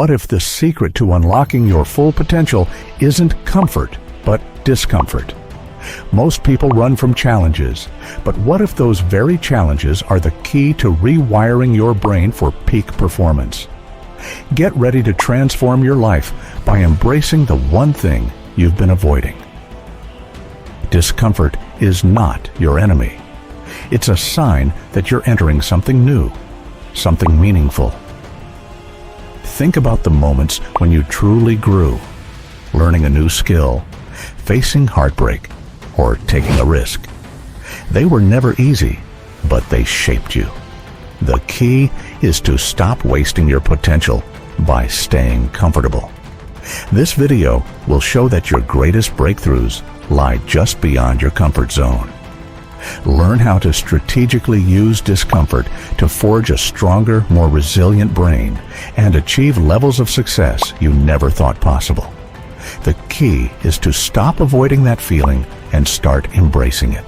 What if the secret to unlocking your full potential isn't comfort, but discomfort? Most people run from challenges, but what if those very challenges are the key to rewiring your brain for peak performance? Get ready to transform your life by embracing the one thing you've been avoiding. Discomfort is not your enemy. It's a sign that you're entering something new, something meaningful. Think about the moments when you truly grew, learning a new skill, facing heartbreak, or taking a risk. They were never easy, but they shaped you. The key is to stop wasting your potential by staying comfortable. This video will show that your greatest breakthroughs lie just beyond your comfort zone. Learn how to strategically use discomfort to forge a stronger, more resilient brain and achieve levels of success you never thought possible. The key is to stop avoiding that feeling and start embracing it.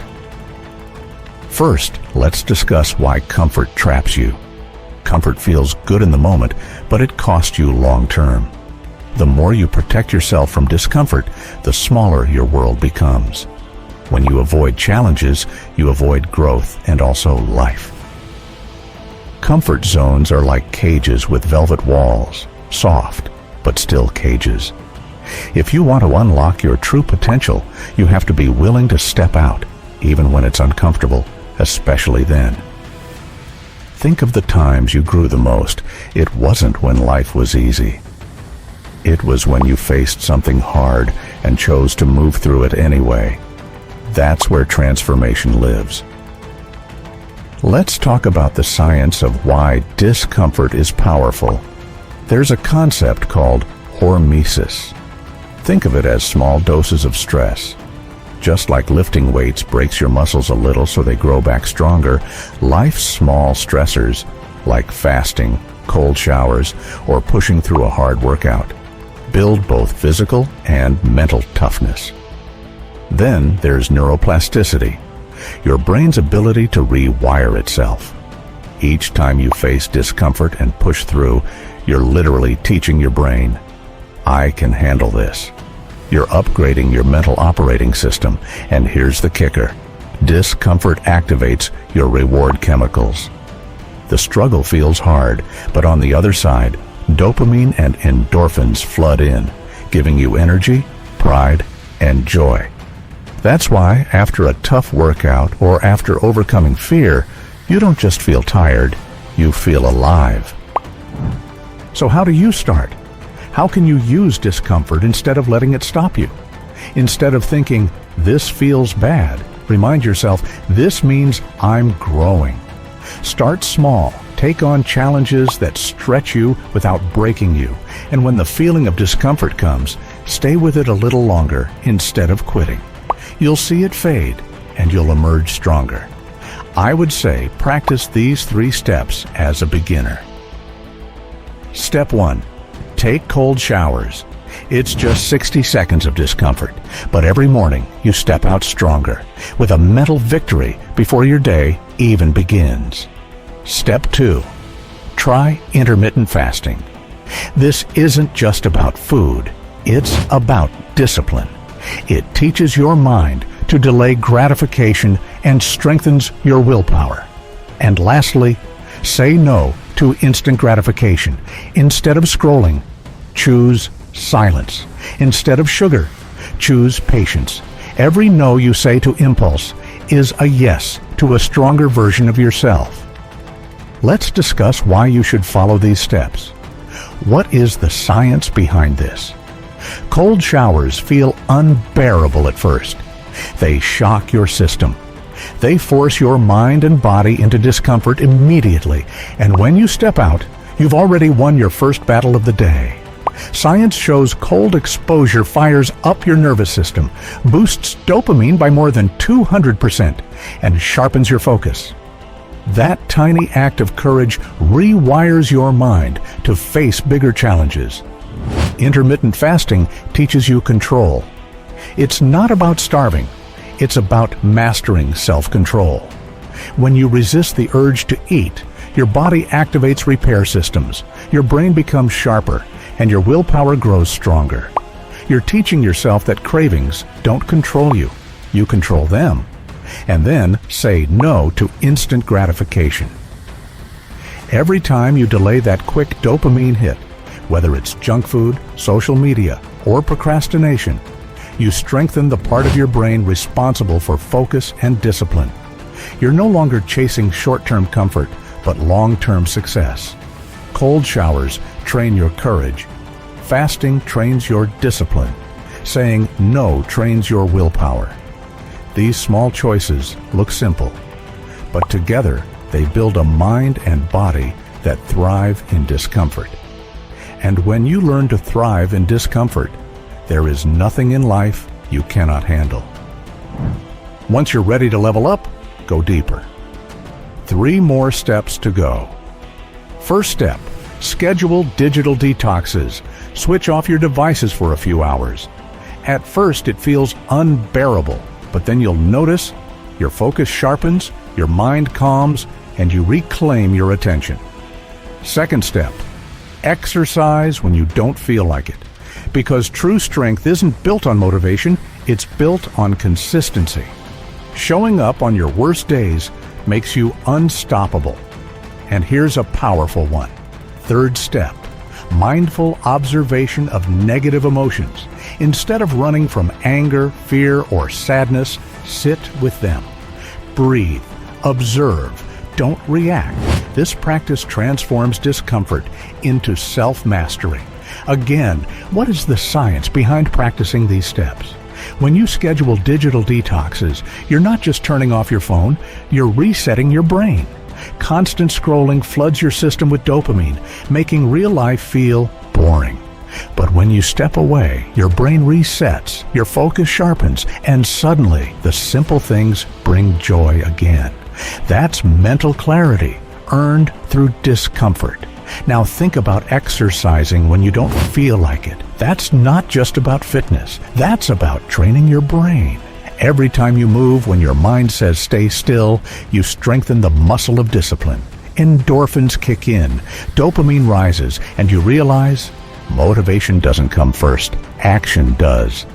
First, let's discuss why comfort traps you. Comfort feels good in the moment, but it costs you long term. The more you protect yourself from discomfort, the smaller your world becomes. When you avoid challenges, you avoid growth and also life. Comfort zones are like cages with velvet walls, soft, but still cages. If you want to unlock your true potential, you have to be willing to step out, even when it's uncomfortable, especially then. Think of the times you grew the most. It wasn't when life was easy. It was when you faced something hard and chose to move through it anyway. That's where transformation lives. Let's talk about the science of why discomfort is powerful. There's a concept called hormesis. Think of it as small doses of stress. Just like lifting weights breaks your muscles a little so they grow back stronger, life's small stressors, like fasting, cold showers, or pushing through a hard workout, build both physical and mental toughness. Then there's neuroplasticity, your brain's ability to rewire itself. Each time you face discomfort and push through, you're literally teaching your brain, I can handle this. You're upgrading your mental operating system, and here's the kicker. Discomfort activates your reward chemicals. The struggle feels hard, but on the other side, dopamine and endorphins flood in, giving you energy, pride, and joy. That's why, after a tough workout or after overcoming fear, you don't just feel tired, you feel alive. So how do you start? How can you use discomfort instead of letting it stop you? Instead of thinking, this feels bad, remind yourself, this means I'm growing. Start small. Take on challenges that stretch you without breaking you. And when the feeling of discomfort comes, stay with it a little longer instead of quitting. You'll see it fade, and you'll emerge stronger. I would say practice these 3 steps as a beginner. Step 1. Take cold showers. It's just 60 seconds of discomfort, but every morning you step out stronger, with a mental victory before your day even begins. Step 2. Try intermittent fasting. This isn't just about food, it's about discipline. It teaches your mind to delay gratification and strengthens your willpower. And lastly, say no to instant gratification. Instead of scrolling, choose silence. Instead of sugar, choose patience. Every no you say to impulse is a yes to a stronger version of yourself. Let's discuss why you should follow these steps. What is the science behind this? Cold showers feel unbearable at first. They shock your system. They force your mind and body into discomfort immediately, and when you step out, you've already won your first battle of the day. Science shows cold exposure fires up your nervous system, boosts dopamine by more than 200%, and sharpens your focus. That tiny act of courage rewires your mind to face bigger challenges. Intermittent fasting teaches you control. It's not about starving. It's about mastering self-control. When you resist the urge to eat, Your body activates repair systems, your brain becomes sharper, and your willpower grows stronger. You're teaching yourself that cravings don't control you. You control them. And then say no to instant gratification. Every time you delay that quick dopamine hit, whether it's junk food, social media, or procrastination, you strengthen the part of your brain responsible for focus and discipline. You're no longer chasing short-term comfort, but long-term success. Cold showers train your courage. Fasting trains your discipline. Saying no trains your willpower. These small choices look simple, but together they build a mind and body that thrive in discomfort. And when you learn to thrive in discomfort, there is nothing in life you cannot handle. Once you're ready to level up, go deeper. 3 more steps to go. First step, schedule digital detoxes. Switch off your devices for a few hours. At first, it feels unbearable, but then you'll notice your focus sharpens, your mind calms, and you reclaim your attention. Second step, exercise when you don't feel like it. Because true strength isn't built on motivation, it's built on consistency. Showing up on your worst days makes you unstoppable. And here's a powerful one. Third step, mindful observation of negative emotions. Instead of running from anger, fear, or sadness, sit with them. Breathe, observe, don't react. This practice transforms discomfort into self-mastery. Again, what is the science behind practicing these steps? When you schedule digital detoxes, you're not just turning off your phone, you're resetting your brain. Constant scrolling floods your system with dopamine, making real life feel boring. But when you step away, your brain resets, your focus sharpens, and suddenly the simple things bring joy again. That's mental clarity, earned through discomfort. Now think about exercising when you don't feel like it. That's not just about fitness. That's about training your brain. Every time you move when your mind says stay still, you strengthen the muscle of discipline. Endorphins kick in, dopamine rises, and you realize motivation doesn't come first, action does.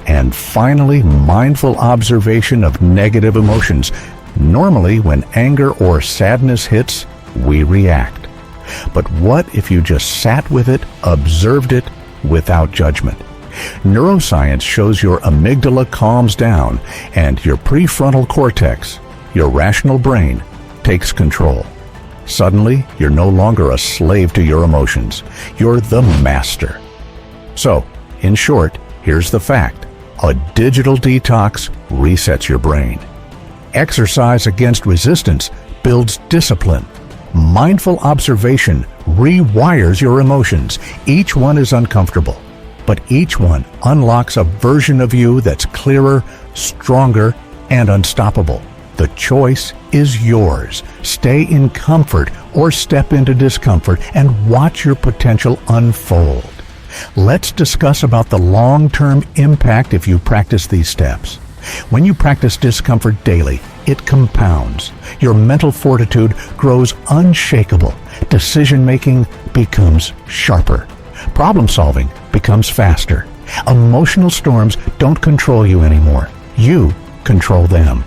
And finally, mindful observation of negative emotions. Normally, when anger or sadness hits, we react. But what if you just sat with it, observed it, without judgment? Neuroscience shows your amygdala calms down and your prefrontal cortex, your rational brain, takes control. Suddenly, you're no longer a slave to your emotions. You're the master. So, in short, here's the fact. A digital detox resets your brain. Exercise against resistance builds discipline. Mindful observation rewires your emotions. Each one is uncomfortable, but each one unlocks a version of you that's clearer, stronger, and unstoppable. The choice is yours. Stay in comfort or step into discomfort and watch your potential unfold. Let's discuss about the long-term impact if you practice these steps. When you practice discomfort daily, it compounds. Your mental fortitude grows unshakable. Decision-making becomes sharper. Problem-solving becomes faster. Emotional storms don't control you anymore. You control them.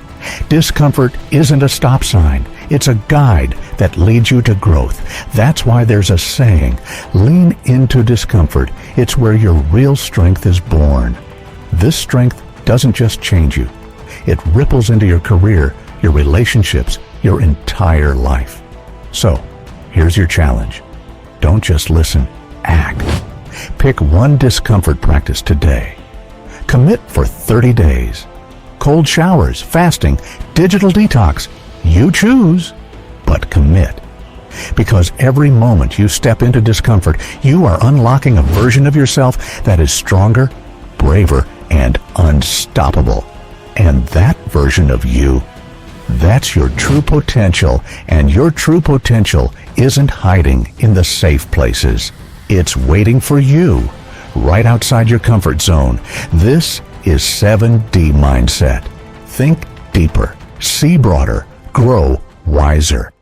Discomfort isn't a stop sign. It's a guide that leads you to growth. That's why there's a saying, lean into discomfort. It's where your real strength is born. This strength doesn't just change you. It ripples into your career, your relationships, your entire life. So, here's your challenge. Don't just listen, act. Pick one discomfort practice today. Commit for 30 days. Cold showers, fasting, digital detox. You choose, but commit. Because every moment you step into discomfort, you are unlocking a version of yourself that is stronger, braver, and unstoppable. And that version of you, that's your true potential. And your true potential isn't hiding in the safe places. It's waiting for you, right outside your comfort zone. This is 7D Mindset. Think deeper, see broader, grow wiser.